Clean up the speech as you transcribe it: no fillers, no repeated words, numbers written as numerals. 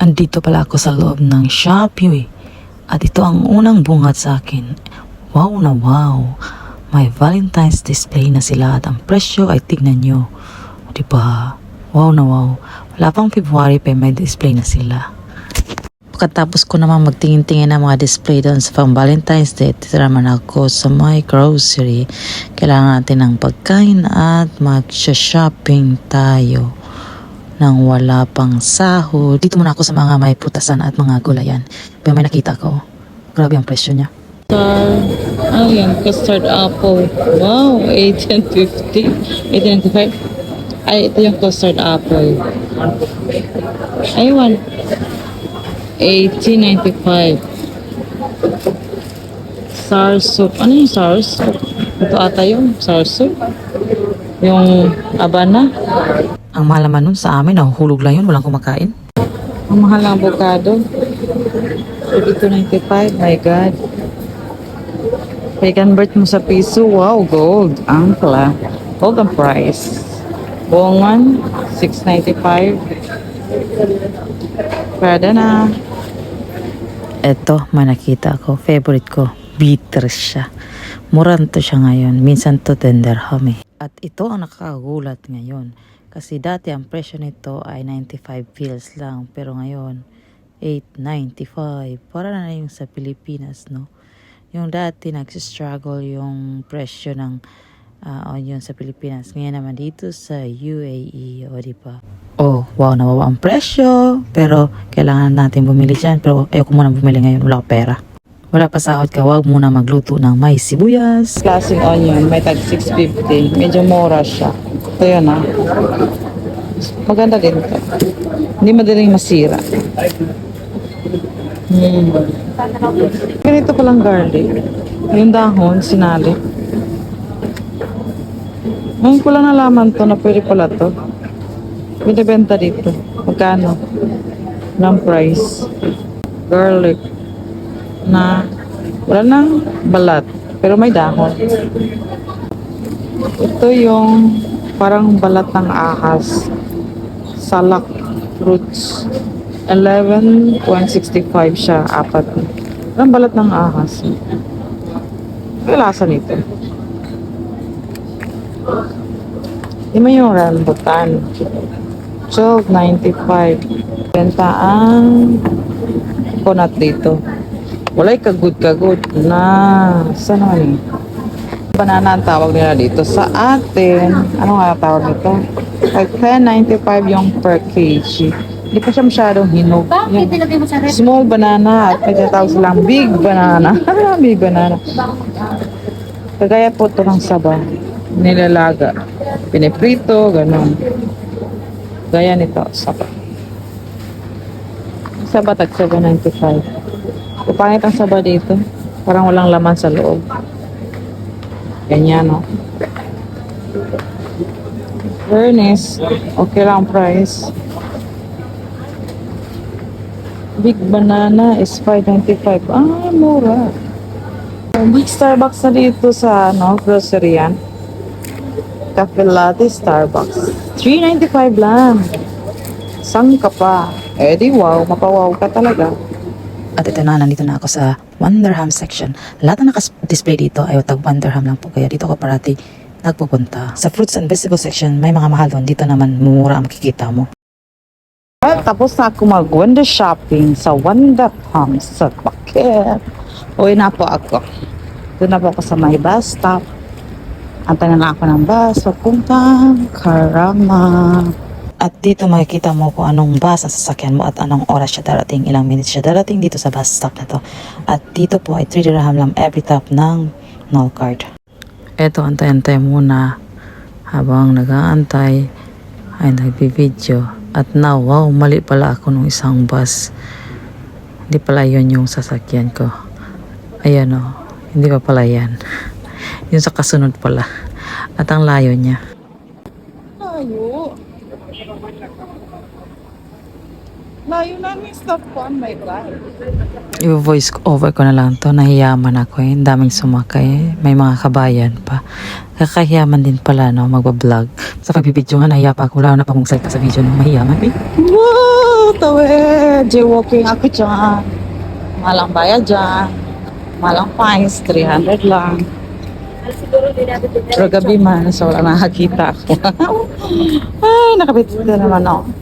Andito pala ako sa loob ng Shopee at ito ang unang bungad sa akin. Wow na wow! May Valentine's display na sila at ang presyo ay tignan nyo. Diba? Wow na wow! Wala pang February pa may display na sila. Pagkatapos ko naman magtingin-tingin ng mga display doon sa pang Valentine's Day, titira naman ako sa my grocery. Kailangan natin ng pagkain at mag-shopping tayo nang wala pang sahod. Dito muna ako sa mga may putasan at mga gulayan. Pero may nakita ko. Grabe ang presyo niya. Ano yan? Custard apple. Wow, 18.50. 18.95. Ay, ito yung custard apple. Aywan. 18.95. Sour soup. Ano yung sour soup? Ito ata yung sour soup. Yung abana. Ang mahal naman nun sa amin, nahuhulog lang yun, walang kumakain. Ang mahal ng avocado. 32.95. My God. I-convert mo sa piso. Wow, gold. Angkla. Gold ang price. Bongan, 6.95. Pwede na. Eto, may nakita ako. Favorite ko. Bitter siya. Murang to siya ngayon. Minsan to 10 dirham eh. At ito ang nakakagulat ngayon. Kasi dati ang presyo nito ay 95 fils lang. Pero ngayon, 8.95. Para na yung sa Pilipinas, no? Yung dati nagsistruggle yung presyo ng onion sa Pilipinas. Ngayon naman dito sa UAE, o diba? Oh, wow, nawawa ang presyo. Pero kailangan natin bumili dyan. Pero ayoko muna bumili ngayon. Wala ko pera. Wala pa sahod ka, wag muna magluto ng may sibuyas. Klaseng onion, may tag 6.50. Medyo mura siya. Ito yun ah. Maganda din ito. Hindi madaling masira. Ganito palang garlic. Yung dahon, sinali. Ngayon ko lang nalaman to na pwede pala to. Binibenta dito. Magkano? Ng price. Garlic. Na wala nang balat. Pero may dahon. Ito yung parang balat ng ahas. Salak fruits. 11.65 siya. Apat. Ang balat ng ahas. May lasa nito. Di mo yung rambutan. 12.95. Benta ang coconut dito. Walay kagud-kagud na. Saan naman eh? Banana ang tawag nila dito. Sa atin, ano nga tawag nito? Like 10.95 yung per kg. Hindi pa siya masyadong hinog. Bakit nilagay mo sa ref? Small banana at may tinatawag silang big banana. Big banana. Kagaya po ito ng saba. Nilalaga. Piniprito, gano'n. Gaya nito, saba. Saba tag 7.95. Pangit ang saba dito. Parang walang laman sa loob. Ganyan, no? Fairness, okay lang price. Big banana is 5.95. Ah, mura. May Starbucks na dito sa grocery yan. Cafe latte Starbucks. 3.95 lang. Sang ka pa. Eh di wow, mapawaw ka talaga. At ito na, nandito na ako sa 1 dirham section. Lahat na naka-display dito ay tag 1 dirham lang po. Kaya dito ko parati nagpupunta. Sa fruits and vegetables section, may mga mahal doon. Dito naman, mura ang makikita mo. Well, tapos na ako mag-window shopping sa 1 dirham sa Bakit. Uwi na po ako. Doon na po ako sa may bus stop. Antay na ako ng bus papuntang Karama. At dito makikita mo kung anong bus ang sasakyan mo at anong oras siya darating. Ilang minutes siya darating dito sa bus stop na to. At dito po ay 3 dirham lang every tap ng Nol card. Eto, antay-antay muna. Habang nag-aantay ay nagbibideo. At now, wow, mali pala ako nung isang bus. Hindi pala yun yung sasakyan ko. Ayan o, hindi pa pala yan. Yung sa kasunod pala. At ang layo niya. Layo. Layo na ni stop ko on my bike. I-voice over ko na lang to. Nahiyaman ako eh. Ang daming sumakay. May mga kabayan pa. Kakahiyaman din pala, no? Magbablog. Sa pagbibidyo nga, nahiya pa ako. Wala na pa mong salita sa video ng mahiyaman eh. Wow, tawid. Jaywalking ako dyan. Malang bayad dyan. Malang fines, 300 lang. Pero gabi man, so wala nakakita ako. Ay, nakabit na naman ako.